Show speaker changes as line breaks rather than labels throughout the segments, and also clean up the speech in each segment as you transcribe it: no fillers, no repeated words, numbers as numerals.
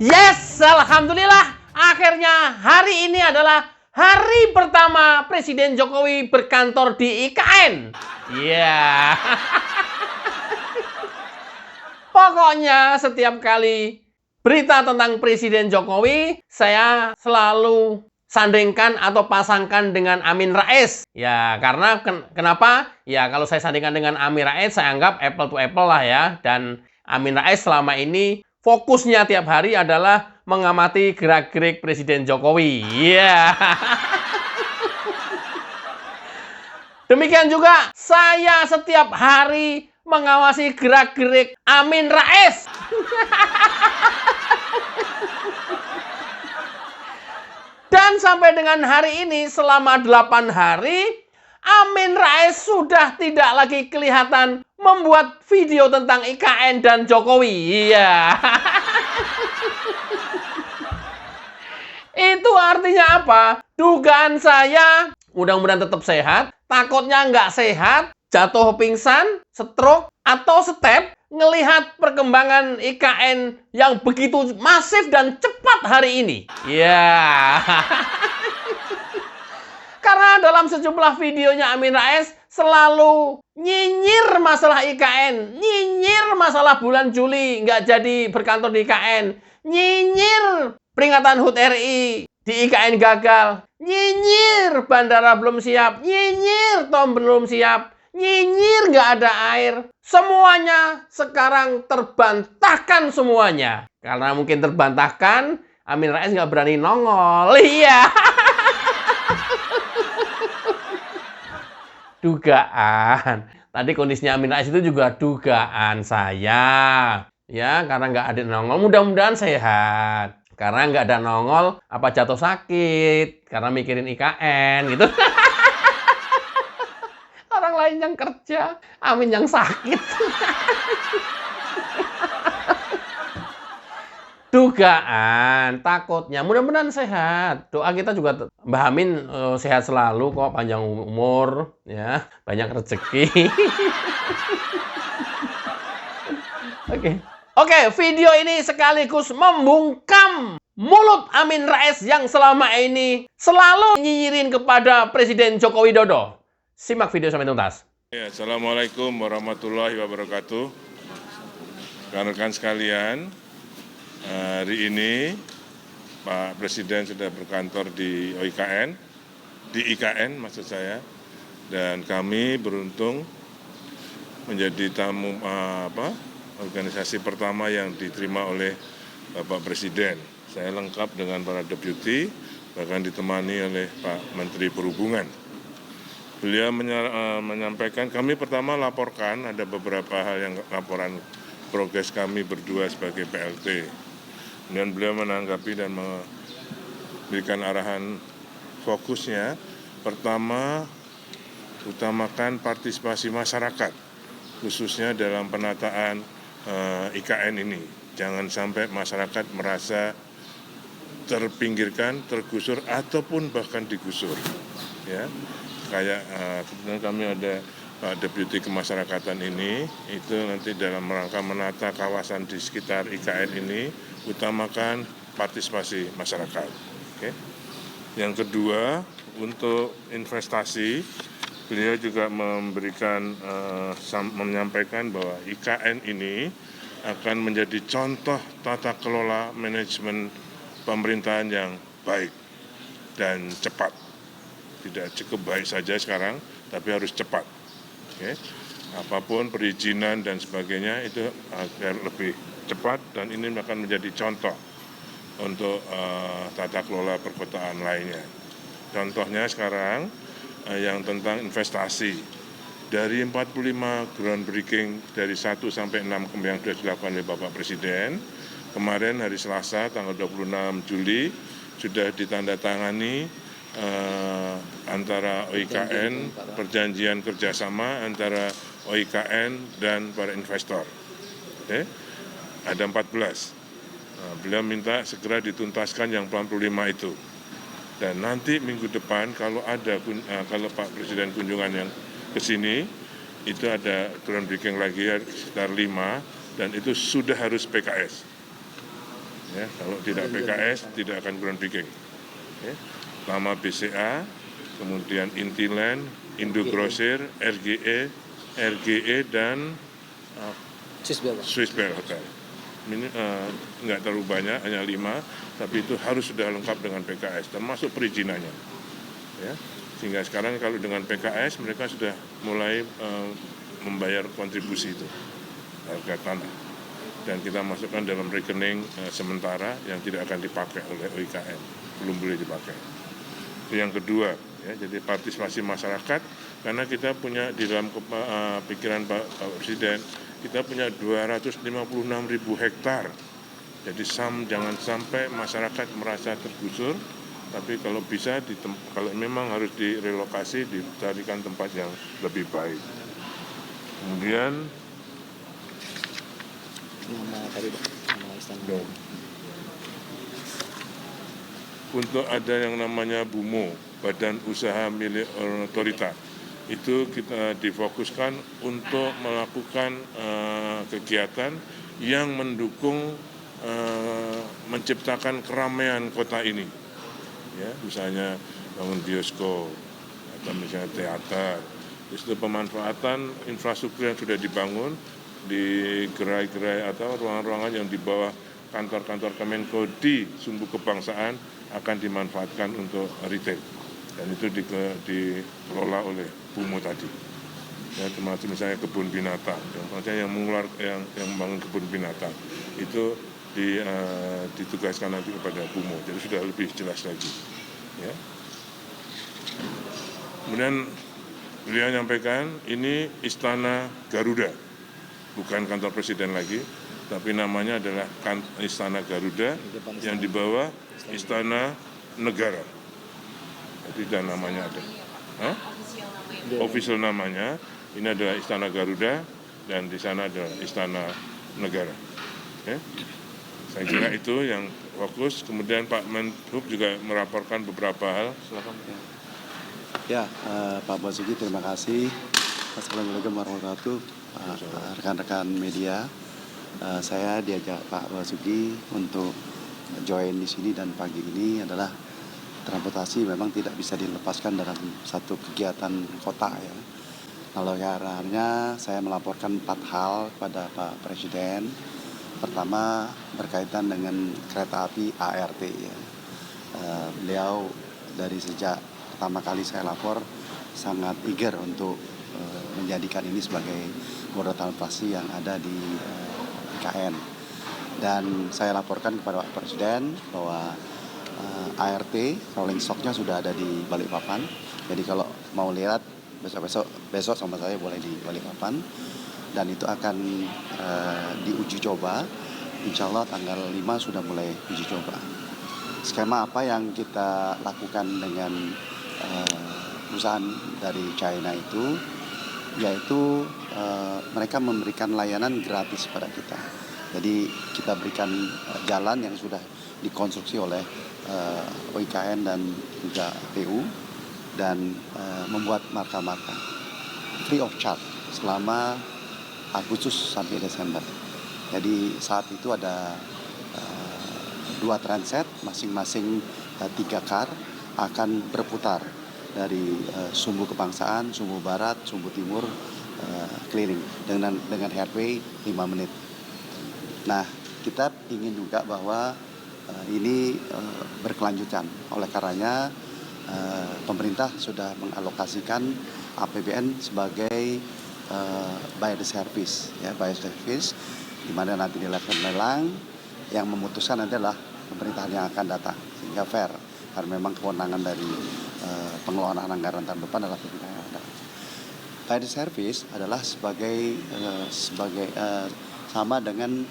Yes, alhamdulillah. Akhirnya hari ini adalah hari pertama Presiden Jokowi berkantor di IKN. Iya. Pokoknya setiap kali berita tentang Presiden Jokowi, saya selalu sandingkan atau pasangkan dengan Amin Rais. Ya, karena kenapa? Ya, kalau saya sandingkan dengan Amin Rais, saya anggap apple to apple lah ya. Dan Amin Rais selama ini fokusnya tiap hari adalah mengamati gerak-gerik Presiden Jokowi. Iya. Demikian juga saya setiap hari mengawasi gerak-gerik Amin Rais. Dan sampai dengan hari ini selama 8 hari, Amin Rais sudah tidak lagi kelihatan membuat video tentang IKN dan Jokowi. Iya. Itu artinya apa? Dugaan saya, mudah-mudahan tetap sehat, takutnya nggak sehat, jatuh pingsan, stroke, atau step, ngelihat perkembangan IKN yang begitu masif dan cepat hari ini. Ya. Karena dalam sejumlah videonya Amin Rais selalu nyinyir masalah IKN, nyinyir masalah bulan Juli nggak jadi berkantor di IKN, nyinyir peringatan HUT RI di IKN gagal, nyinyir bandara belum siap, nyinyir TOM belum siap, nyinyir nggak ada air. Semuanya sekarang terbantahkan semuanya. Karena mungkin terbantahkan, Amin Rais nggak berani nongol. Iya. Dugaan. Tadi kondisinya Amin Rais itu juga dugaan saya. Ya, karena nggak ada nongol, mudah-mudahan sehat. Karena nggak ada nongol, apa jatuh sakit. Karena mikirin IKN, gitu. Orang lain yang kerja, Amin yang sakit. Dugaan, takutnya. Mudah-mudahan sehat. Doa kita juga Mbah Amin sehat selalu kok, panjang umur, ya, banyak rezeki. Oke, video ini sekaligus membungkam mulut Amin Rais yang selama ini selalu nyinyirin kepada Presiden Joko Widodo. Simak video sampai tuntas.
Ya, Assalamualaikum warahmatullahi wabarakatuh. Rekan-rekan sekalian, hari ini Pak Presiden sudah berkantor di IKN maksud saya, dan kami beruntung menjadi tamu organisasi pertama yang diterima oleh Bapak Presiden. Saya lengkap dengan para deputi, bahkan ditemani oleh Pak Menteri Perhubungan. Beliau menyampaikan, kami pertama laporkan ada beberapa hal yang laporan progres kami berdua sebagai PLT. Kemudian beliau menanggapi dan memberikan arahan fokusnya. Pertama, utamakan partisipasi masyarakat, khususnya dalam penataan IKN ini. Jangan sampai masyarakat merasa terpinggirkan, tergusur, ataupun bahkan digusur. Ya, kayak kebetulan kami ada Pak Deputi Kemasyarakatan ini, itu nanti dalam rangka menata kawasan di sekitar IKN ini, utamakan partisipasi masyarakat. Oke. Yang kedua, untuk investasi, beliau juga menyampaikan bahwa IKN ini akan menjadi contoh tata kelola manajemen pemerintahan yang baik dan cepat. Tidak cukup baik saja sekarang, tapi harus cepat. Oke. Apapun perizinan dan sebagainya itu agar lebih cepat, dan ini akan menjadi contoh untuk tata kelola perkotaan lainnya. Contohnya sekarang yang tentang investasi. Dari 45 groundbreaking dari 1 sampai 6 yang sudah dilakukan oleh Bapak Presiden, kemarin hari Selasa tanggal 26 Juli sudah ditandatangani antara OIKN, perjanjian kerjasama antara OIKN dan para investor. Oke. Ada 14. Beliau minta segera dituntaskan yang 45 itu. Dan nanti minggu depan kalau Pak Presiden kunjungan yang ke sini, itu ada groundbreaking lagi sekitar 5, dan itu sudah harus PKS. Ya, kalau tidak PKS tidak akan groundbreaking. Ya. Pertama BCA, kemudian Intiland, Indogrosir, RGE dan Swiss Bell Hotel. Ini nggak terlalu banyak, hanya 5, tapi itu harus sudah lengkap dengan PKS, termasuk perizinannya. Ya. Sehingga sekarang kalau dengan PKS mereka sudah mulai membayar kontribusi itu harga tanah, dan kita masukkan dalam rekening sementara yang tidak akan dipakai oleh OIKN, belum boleh dipakai. Itu yang kedua, ya, jadi partisipasi masyarakat, karena kita punya di dalam pikiran Pak Presiden, kita punya 256.000 hektar. Jadi jangan sampai masyarakat merasa tergusur, tapi kalau bisa, kalau memang harus direlokasi, dicarikan tempat yang lebih baik. Kemudian untuk ada yang namanya BUMO, Badan Usaha Milik Otorita, itu kita difokuskan untuk melakukan kegiatan yang mendukung menciptakan keramaian kota ini. Ya, misalnya bangun bioskop atau misalnya teater. Itu pemanfaatan infrastruktur yang sudah dibangun di gerai-gerai atau ruangan-ruangan yang di bawah kantor-kantor Kemenko di Sumbu Kebangsaan akan dimanfaatkan untuk retail, dan itu dikelola oleh BUMO tadi. Ya, termasuk misalnya kebun binatang, yang membangun kebun binatang itu ditugaskan nanti kepada BUMO, jadi sudah lebih jelas lagi. Ya. Kemudian beliau menyampaikan ini Istana Garuda, bukan kantor presiden lagi, tapi namanya adalah Istana Garuda yang di bawah Istana Negara. Jadi dan namanya ada. Official namanya ini adalah Istana Garuda, dan di sana adalah Istana Negara. Ya. Saya kira itu yang fokus. Kemudian Pak Menhub juga melaporkan beberapa hal. Silakan.
Ya, Pak Basuki, terima kasih. Assalamualaikum warahmatullahi wabarakatuh. Rekan-rekan media, saya diajak Pak Basuki untuk join di sini, dan pagi ini adalah transportasi memang tidak bisa dilepaskan dalam satu kegiatan kota, ya. Lalu karena saya melaporkan 4 hal kepada Pak Presiden. Pertama berkaitan dengan kereta api ART, ya. Beliau dari sejak pertama kali saya lapor sangat eager untuk menjadikan ini sebagai moda transportasi yang ada di IKN. Dan saya laporkan kepada Pak Presiden bahwa ART rolling stocknya sudah ada di Balikpapan. Jadi kalau mau lihat besok sama saya boleh di Balikpapan, dan itu akan diuji coba. Insya Allah tanggal 5 sudah mulai uji coba. Skema apa yang kita lakukan dengan perusahaan dari China itu, yaitu mereka memberikan layanan gratis pada kita. Jadi kita berikan jalan yang sudah dikonstruksi oleh OIKN dan juga PU, dan membuat marka-marka free of charge selama Agustus sampai Desember. Jadi saat itu ada 2 transit, masing-masing 3 kar akan berputar dari Sumbu Kebangsaan, Sumbu Barat, Sumbu Timur, keliling dengan headway 5 menit. Nah, kita ingin juga bahwa ini berkelanjutan. Oleh karenanya pemerintah sudah mengalokasikan APBN sebagai by the service, ya, by the service, di mana nanti dilakukan lelang. Yang memutuskan adalah pemerintahan yang akan datang, sehingga fair, karena memang kewenangan dari pengelolaan anggaran tahun depan adalah pemerintahan yang ada. By the service adalah sebagai sama dengan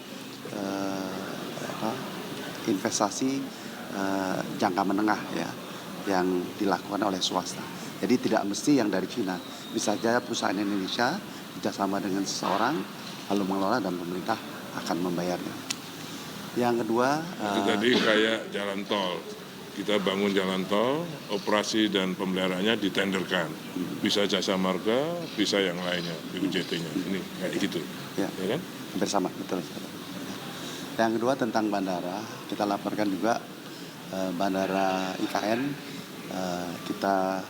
investasi jangka menengah, ya, yang dilakukan oleh swasta. Jadi tidak mesti yang dari Cina, bisa saja perusahaan Indonesia kerjasama dengan seseorang lalu mengelola dan pemerintah akan membayarnya. Yang kedua,
itu tadi kayak jalan tol. Kita bangun jalan tol, operasi dan pemeliharaannya ditenderkan. Bisa Jasa Marga, bisa yang lainnya, BUJT-nya. Ini kayak gitu.
Ya,
ya kan?
hampir sama, betul. Yang kedua tentang bandara, kita laporkan juga bandara IKN kita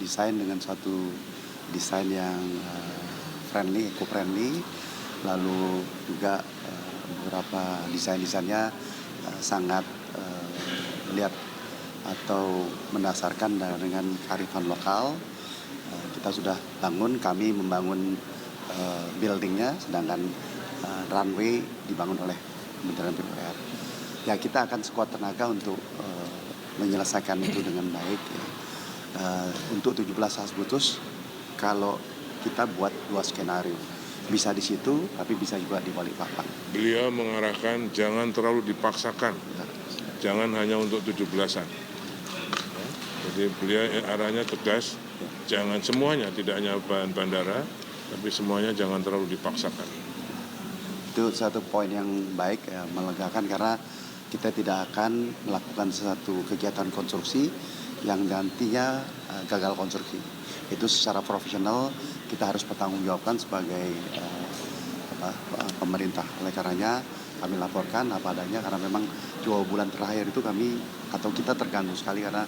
desain dengan suatu desain yang friendly, eco-friendly, lalu juga beberapa desainnya sangat melihat atau mendasarkan dengan kearifan lokal. Kita sudah bangun, kami membangun buildingnya, sedangkan runway dibangun oleh Kementerian PUPR. Ya, kita akan sekuat tenaga untuk menyelesaikan itu dengan baik. Ya. Untuk 17 Agustus, kalau kita buat 2 skenario, bisa di situ, tapi bisa juga di Balikpapan.
Beliau mengarahkan jangan terlalu dipaksakan, jangan hanya untuk 17-an. Jadi beliau arahnya tegas, jangan semuanya, tidak hanya bandara, tapi semuanya jangan terlalu dipaksakan.
Itu satu poin yang baik, ya, melegakan, karena kita tidak akan melakukan sesuatu kegiatan konstruksi yang nantinya gagal konstruksi. Itu secara profesional kita harus bertanggungjawabkan sebagai pemerintah. Oleh karenanya kami laporkan apa adanya, karena memang 2 bulan terakhir itu kami atau kita terganggu sekali karena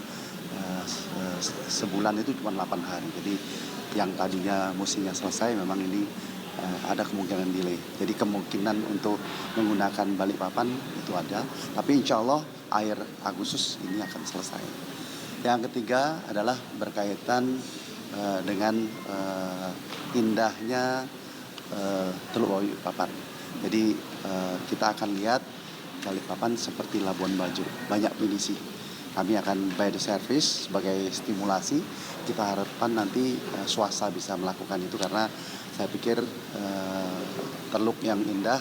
sebulan itu cuma 8 hari. Jadi yang tadinya mestinya selesai memang ini ada kemungkinan delay. Jadi kemungkinan untuk menggunakan Balikpapan itu ada, tapi insya Allah akhir Agustus ini akan selesai. Yang ketiga adalah berkaitan dengan indahnya Teluk Balikpapan. Jadi kita akan lihat Balikpapan seperti Labuan Bajo, banyak pinisi. Kami akan by the service sebagai stimulasi. Kita harapkan nanti swasta bisa melakukan itu, karena saya pikir teluk yang indah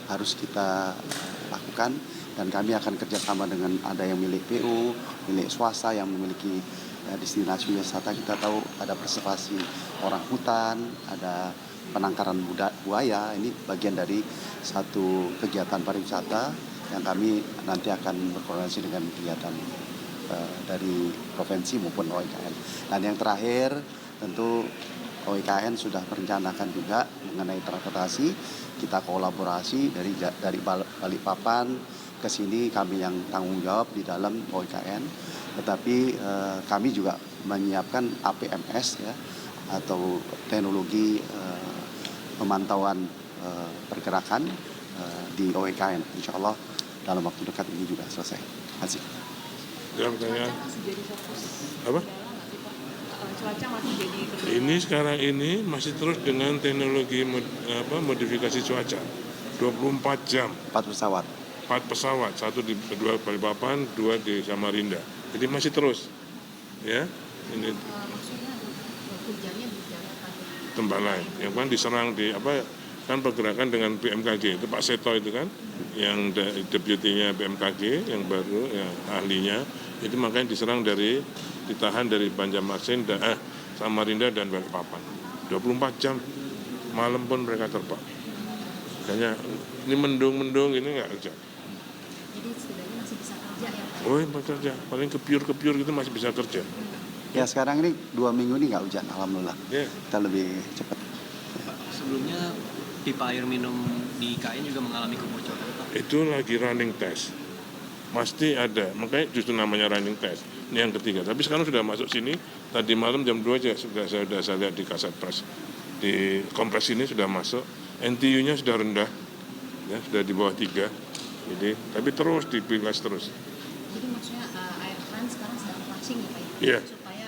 harus kita lakukan, dan kami akan kerjasama dengan ada yang milik PU, milik swasta yang memiliki destinasi wisata. Kita tahu ada preservasi orang hutan, ada penangkaran buaya. Ini bagian dari satu kegiatan pariwisata yang kami nanti akan berkoordinasi dengan kegiatan dari provinsi maupun OIKN. Dan yang terakhir tentu OIKN sudah merencanakan juga mengenai transportasi. Kita kolaborasi dari Balikpapan ke sini, kami yang tanggung jawab di dalam OIKN. Tetapi kami juga menyiapkan APMS, ya, atau teknologi pemantauan pergerakan di OIKN. Insya Allah dalam waktu dekat ini juga selesai. Terima kasih.
Ya, pertanyaan.
Masih jadi fokus.
Apa?
Cuaca masih jadi kendala.
Ini sekarang ini masih terus dengan teknologi modifikasi cuaca. 24 jam.
4 pesawat.
4 pesawat, 1 di Balikpapan, 2 di Samarinda. Jadi masih terus. Ya. Ini
Maksudnya hujannya bicara pada
Tembalan. Yang kan diserang di kan pergerakan dengan BMKG, itu Pak Seto itu kan, yang deputinya BMKG yang baru, ya, ahlinya, itu makanya ditahan dari Banjarmasin dan Samarinda dan Balikpapan. 24 jam, malam pun mereka terbang. Makanya ini mendung ini nggak kerja.
jadi setidaknya masih bisa kerja ya Pak.
Oh, bekerja, paling kepiur gitu masih bisa kerja.
Ya, sekarang ini 2 minggu ini nggak hujan, alhamdulillah.
Ya.
Kita lebih cepat.
Pak, sebelumnya pipa air minum di IKN juga mengalami kebocoran, Pak.
Itu lagi running test. Pasti ada, makanya justru namanya running test. Ini yang ketiga, tapi sekarang sudah masuk sini. Tadi malam jam 2 aja saya lihat di Kasat Pres. Di kompres ini sudah masuk, NTU-nya sudah rendah, ya, sudah di bawah 3. Jadi, tapi terus dipilas terus.
Jadi maksudnya air trans sekarang sedang flushing ya Pak ya?
Iya.
Supaya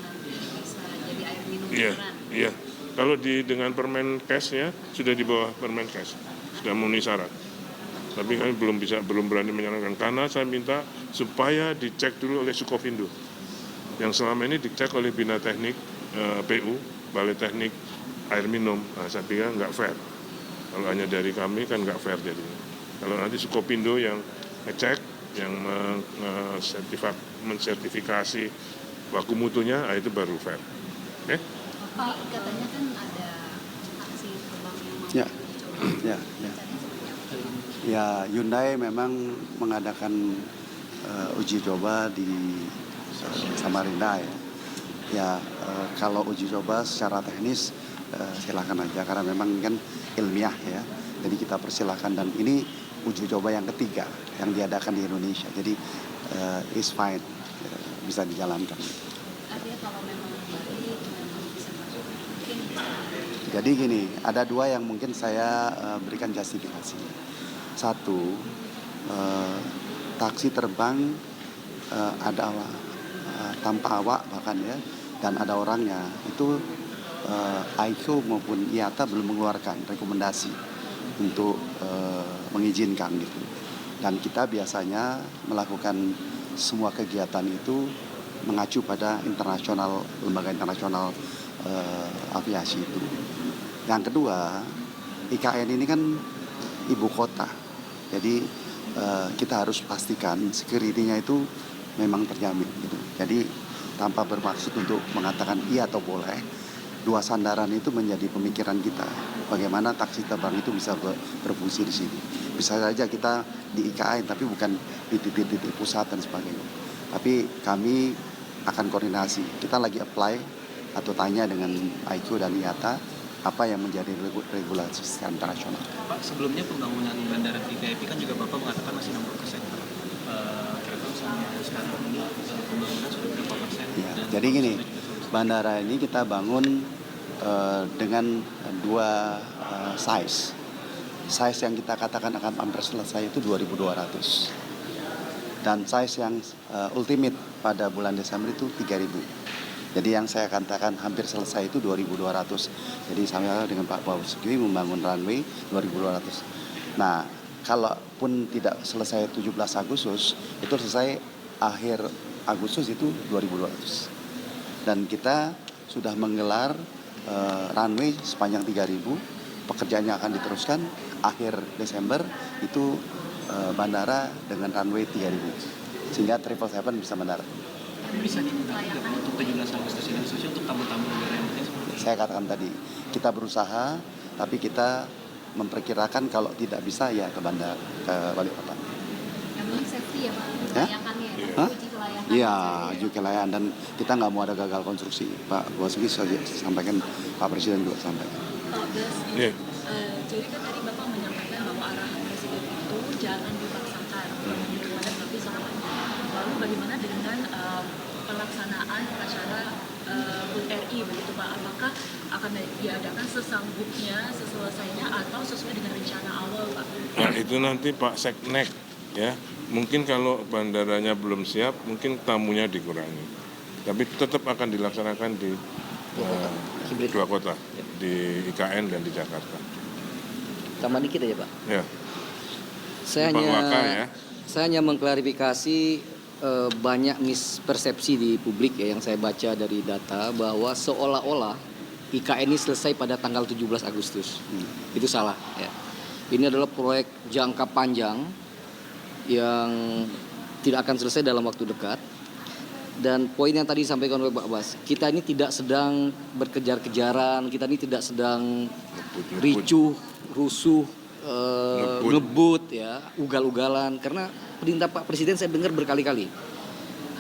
nanti bisa jadi air minum
Iya,
beneran.
iya. Kalau dengan Permenkes-nya sudah di bawah Permenkes, sudah memenuhi syarat. Tapi kami belum berani menyarankan, karena saya minta supaya dicek dulu oleh Sukovindo. Yang selama ini dicek oleh Bina Teknik PU, Balai Teknik Air Minum. Nah, saya pikir nggak fair. Kalau hanya dari kami kan nggak fair jadinya. Kalau nanti Sukovindo yang ngecek, yang mensertifikasi baku mutunya, itu baru fair. Oke?
Pak, katanya kan ada aksi terbang yang mau
Ya.
dicoba.
Ya, ya. Ya, Hyundai memang mengadakan uji coba di Samarinda, ya. Ya, kalau uji coba secara teknis silakan aja, karena memang kan ilmiah, ya. Jadi kita persilahkan, dan ini uji coba yang ketiga yang diadakan di Indonesia. Jadi is fine, bisa dijalankan.
Artinya kalau memang Bali memang bisa masuk, mungkin bisa.
Jadi gini, ada dua yang mungkin saya berikan justifikasi. Satu, taksi terbang ada tanpa awak bahkan ya, dan ada orangnya. Itu ICAO maupun IATA belum mengeluarkan rekomendasi untuk mengizinkan gitu. Dan kita biasanya melakukan semua kegiatan itu mengacu pada internasional, lembaga internasional aviasi itu. Yang kedua, IKN ini kan ibu kota, jadi kita harus pastikan security-nya itu memang terjamin gitu. Jadi tanpa bermaksud untuk mengatakan iya atau boleh, dua sandaran itu menjadi pemikiran kita. Bagaimana taksi terbang itu bisa berfungsi di sini. Bisa saja kita di IKN tapi bukan di titik-titik pusat dan sebagainya. Tapi kami akan koordinasi. Kita lagi apply atau tanya dengan ICAO dan IATA apa yang menjadi regulasi secara internasional.
Pak, sebelumnya pembangunan bandara di VIP kan juga Bapak mengatakan masih 60%. Kira-kira misalnya sekarang ini pembangunan sudah berapa persen?
Ya, jadi gini, bandara ini kita bangun dengan dua size. Size yang kita katakan akan hampir selesai itu 2.200. Dan size yang ultimate pada bulan Desember itu 3.000. Jadi yang saya katakan hampir selesai itu 2.200. Jadi sama dengan Pak Basuki membangun runway 2.200. Nah, kalaupun tidak selesai 17 Agustus, itu selesai akhir Agustus itu 2.200. Dan kita sudah menggelar runway sepanjang 3.000. Pekerjaannya akan diteruskan akhir Desember itu bandara dengan runway 3.000. Sehingga 777 bisa mendarat.
Bisa diundang juga Pak untuk 17 Agustus ini, khususnya untuk tamu-tamu negara yang penting seperti itu.
Saya katakan tadi, kita berusaha, tapi kita memperkirakan kalau tidak bisa ya ke bandara, ke Balikpapan.
Yang penting safety ya Pak,
Ya?
kelayakannya ya,
Hah?
uji kelayakan.
Iya, uji kelayakan, dan kita nggak mau ada gagal konstruksi. Pak Basuki sampaikan, Pak Presiden juga sampaikan.
Pak Bas,
Iya.
jadi kan tadi Bapak menyampaikan bahwa arahan Presiden itu jangan dipaksakan, kepada tapi sarannya. Lalu bagaimana dengan pelaksanaan acara HUT RI begitu Pak? Apakah akan diadakan sesanggupnya, seselesainya, atau sesuai dengan rencana awal Pak?
Nah, itu nanti Pak Seknek ya. Mungkin kalau bandaranya belum siap, mungkin tamunya dikurangi. Tapi tetap akan dilaksanakan di dua kota, di IKN dan di Jakarta.
Tambah dikit aja Pak.
Ya.
Saya
Pak Waka ya.
hanya mengklarifikasi banyak mispersepsi di publik ya yang saya baca dari data bahwa seolah-olah IKN ini selesai pada tanggal 17 Agustus. Itu salah ya. Ini adalah proyek jangka panjang yang tidak akan selesai dalam waktu dekat. Dan poin yang tadi disampaikan oleh Pak Bas, kita ini tidak sedang berkejar-kejaran, kita ini tidak sedang ricuh, rusuh, ngebut ya, ugal-ugalan. Karena perintah Pak Presiden saya dengar berkali-kali,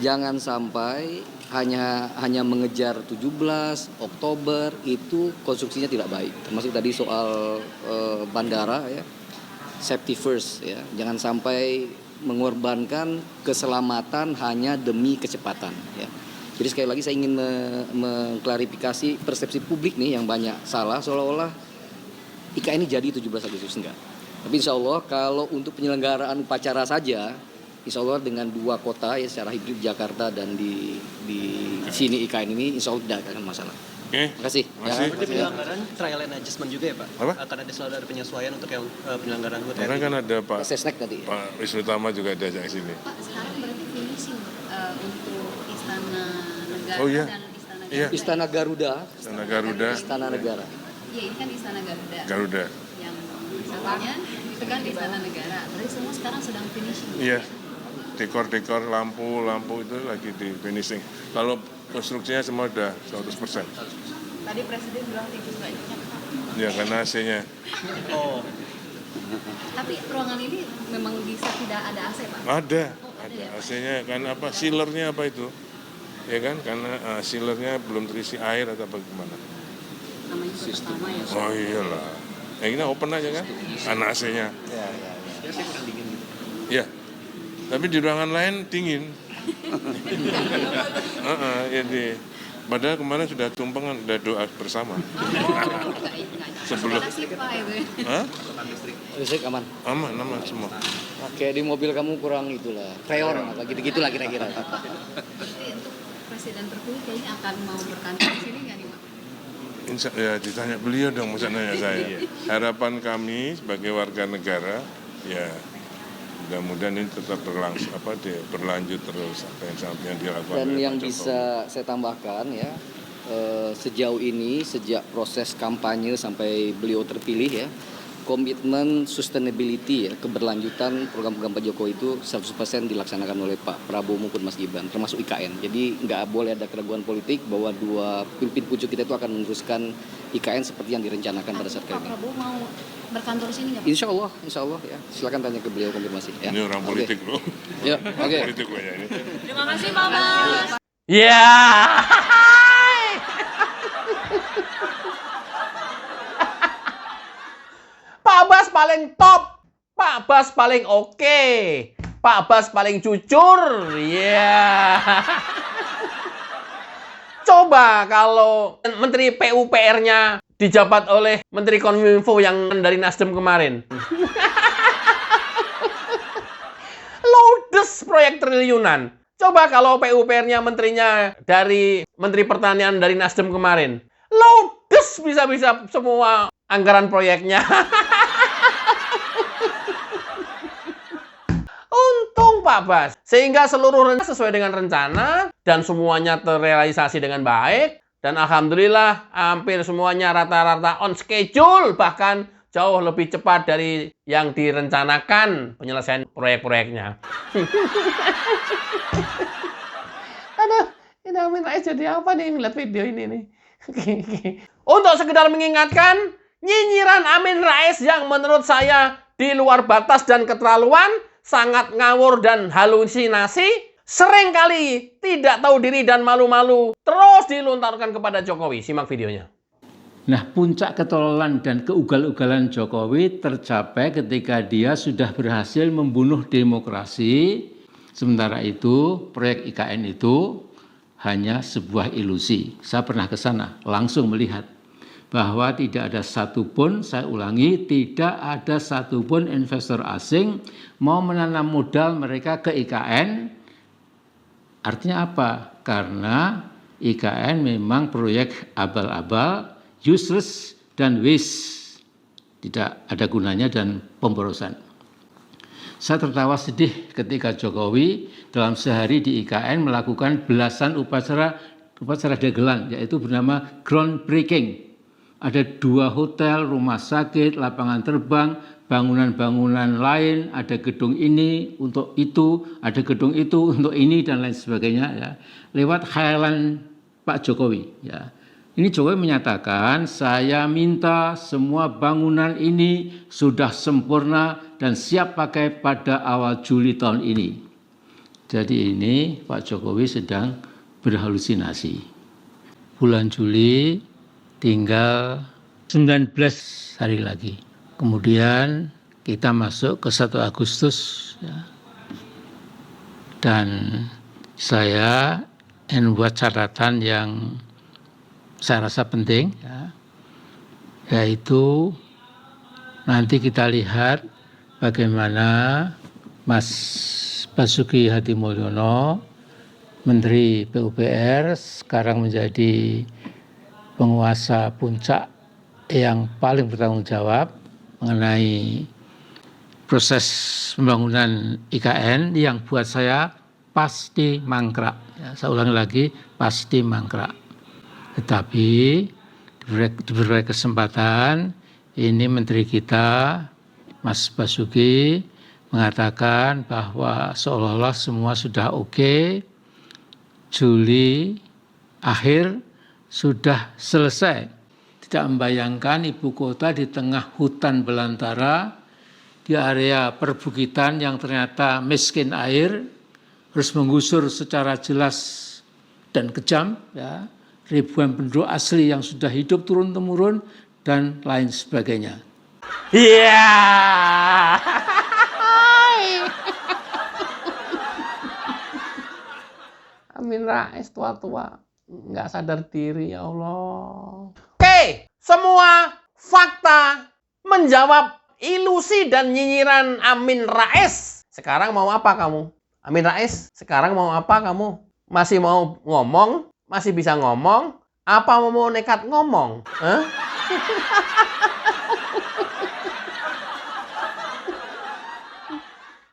jangan sampai hanya mengejar 17 Oktober, itu konstruksinya tidak baik. Termasuk tadi soal bandara ya, safety first ya, jangan sampai mengorbankan keselamatan hanya demi kecepatan ya. Jadi sekali lagi saya ingin mengklarifikasi persepsi publik nih yang banyak salah, seolah-olah IKN ini jadi 17 Agustus, enggak. Tapi insya Allah kalau untuk penyelenggaraan upacara saja, insya Allah dengan dua kota ya secara hibrid, Jakarta dan di sini IKN ini, insya Allah tidak akan masalah.
Oke.
Terima kasih.
Masih.
Berarti penyelenggaraan trial and adjustment juga ya Pak?
Apa?
Akan ada selalu ada penyesuaian untuk yang penyelenggaraan HUT
Karena
RI.
kan ada Pak
Sesnek tadi.
Pak Wisnu Tama juga diajak ke sini.
Pak, sekarang berarti finishing untuk Istana Negara
Oh, iya.
dan Istana
Iya.
Garuda.
Istana Garuda,
Istana Garuda,
Istana Negara.
Iya, ini kan Istana Garuda.
Garuda.
Yang satunya itu kan di Istana Negara. Berarti semua sekarang sedang finishing.
Iya. Dekor-dekor, lampu itu lagi di finishing. Kalau konstruksinya semua udah 100%.
Tadi Presiden bilang tinggi banyak.
Ya, karena AC-nya.
Oh,
Tapi ruangan ini memang bisa tidak ada AC Pak?
Ada
ya, Pak?
AC-nya kan apa? Sealernya apa itu? Ya kan, karena sealernya belum terisi air atau bagaimana?
Namanya juga pertama ya.
Oh iyalah. Yang ini open aja kan? Karena AC-nya.
Ya.
Ya saya kurang dingin gitu.
Ya, tapi di ruangan lain dingin. Ini. Padahal kemarin sudah tumpengan, sudah doa bersama. Sebelum. Hah?
Listrik aman.
Aman semua.
Oke, di mobil kamu kurang itulah, freon apa gitu-gitulah kira-kira.
Berarti untuk Presiden terpilih kayaknya akan mau berkantor di sini nggak nih, Pak?
Ya ditanya beliau dong, masa nanya saya. Harapan kami sebagai warga negara, ya mudah-mudahan ini tetap berlanjut terus apa yang dilakukan.
Dan
oleh
yang
Pak Jokowi.
bisa saya tambahkan ya, sejauh ini sejak proses kampanye sampai beliau terpilih ya, komitmen sustainability ya, keberlanjutan program-program Pak Jokowi itu 100% dilaksanakan oleh Pak Prabowo maupun Mas Gibran, termasuk IKN. Jadi nggak boleh ada keraguan politik bahwa dua pimpin pucuk kita itu akan meneruskan IKN seperti yang direncanakan pada saat
Pak
kali ini.
Prabowo mau berkantor di sini nggak, Pak?
Insya Allah ya. Silakan tanya ke beliau konfirmasi. Ya.
Ini orang politik loh.
Ya, oke.
Politik loh ya ini.
Terima kasih Pak Bas.
Ya. Pak Bas paling top. Pak Bas paling oke. Pak Bas paling jujur. Ya. Coba kalau Menteri PUPR-nya dijabat oleh Menteri Kominfo yang dari Nasdem kemarin. Ludes proyek triliunan. Coba kalau PUPR-nya menterinya dari Menteri Pertanian dari Nasdem kemarin. Ludes bisa-bisa semua anggaran proyeknya. Untung Pak Bas. Sehingga seluruh rencana sesuai dengan rencana dan semuanya terrealisasi dengan baik. Dan Alhamdulillah hampir semuanya rata-rata on schedule. Bahkan jauh lebih cepat dari yang direncanakan penyelesaian proyek-proyeknya. Aduh, ini Amin Rais jadi apa nih ngeliat video ini nih. Untuk sekedar mengingatkan, nyinyiran Amin Rais yang menurut saya di luar batas dan keterlaluan, sangat ngawur dan halusinasi, seringkali tidak tahu diri dan malu-malu, terus dilontarkan kepada Jokowi. Simak videonya.
Nah, puncak ketololan dan keugal-ugalan Jokowi tercapai ketika dia sudah berhasil membunuh demokrasi. Sementara itu, proyek IKN itu hanya sebuah ilusi. Saya pernah ke sana, langsung melihat bahwa tidak ada satupun, saya ulangi, tidak ada satupun investor asing mau menanam modal mereka ke IKN. Artinya apa? Karena IKN memang proyek abal-abal, useless dan waste, tidak ada gunanya dan pemborosan. Saya tertawa sedih ketika Jokowi dalam sehari di IKN melakukan belasan upacara dagelan, yaitu bernama groundbreaking. Ada 2 hotel, rumah sakit, lapangan terbang, bangunan-bangunan lain, ada gedung ini untuk itu, ada gedung itu untuk ini dan lain sebagainya ya. Lewat khayalan Pak Jokowi ya. Ini Jokowi menyatakan, saya minta semua bangunan ini sudah sempurna dan siap pakai pada awal Juli tahun ini. Jadi ini Pak Jokowi sedang berhalusinasi. Bulan Juli tinggal 19 hari lagi. Kemudian kita masuk ke 1 Agustus. Ya. Dan saya ingin buat catatan yang saya rasa penting, ya, yaitu nanti kita lihat bagaimana Mas Basuki Hadimulyono, Menteri PUPR, sekarang menjadi penguasa puncak yang paling bertanggung jawab mengenai proses pembangunan IKN yang buat saya pasti mangkrak. Ya, saya ulangi lagi, pasti mangkrak. Tetapi diberi kesempatan, ini Menteri kita, Mas Basuki, mengatakan bahwa seolah-olah semua sudah oke, Juli akhir sudah selesai. Tidak membayangkan ibu kota di tengah hutan belantara, di area perbukitan yang ternyata miskin air, harus menggusur secara jelas dan kejam, ya. Ribuan penduduk asli yang sudah hidup turun-temurun dan lain sebagainya.
Iya. Rais tua-tua. Nggak sadar diri, ya Allah. Oke, semua fakta menjawab ilusi dan nyinyiran Amin Rais. Sekarang mau apa kamu? Amin Rais, sekarang mau apa kamu? Masih mau ngomong? Masih bisa ngomong? Apa mau nekat ngomong? Hah?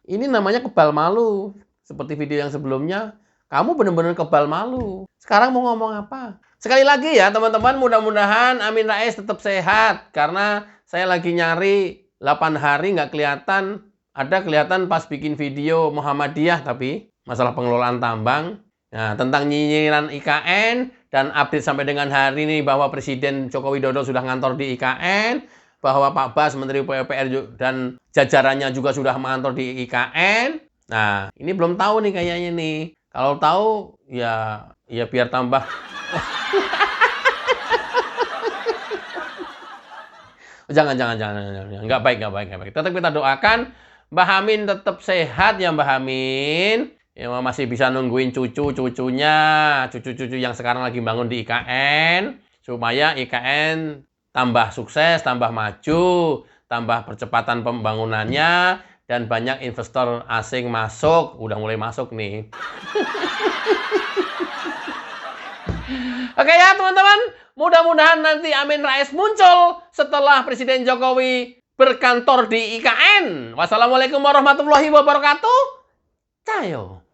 Ini namanya kebal malu. Seperti video yang sebelumnya, kamu benar-benar kebal malu. Sekarang mau ngomong apa? Sekali lagi ya teman-teman, mudah-mudahan Amin Rais tetap sehat. Karena saya lagi nyari 8 hari nggak kelihatan. Ada kelihatan pas bikin video Muhammadiyah tapi masalah pengelolaan tambang. Nah, tentang nyinyiran IKN dan update sampai dengan hari ini bahwa Presiden Joko Widodo sudah ngantor di IKN. Bahwa Pak Bas, Menteri PUPR dan jajarannya juga sudah mengantor di IKN. Nah, ini belum tahu nih kayaknya nih. Kalau tahu, ya biar tambah. Jangan. Nggak baik. Tetap kita doakan Mbah Amin tetap sehat ya Mbah Amin. Ya, masih bisa nungguin cucu-cucunya. Cucu-cucu yang sekarang lagi bangun di IKN. Supaya IKN tambah sukses, tambah maju, tambah percepatan pembangunannya, dan banyak investor asing masuk. Udah mulai masuk nih. Oke ya teman-teman, mudah-mudahan nanti Amin Rais muncul setelah Presiden Jokowi berkantor di IKN. Wassalamualaikum warahmatullahi wabarakatuh. Cayo.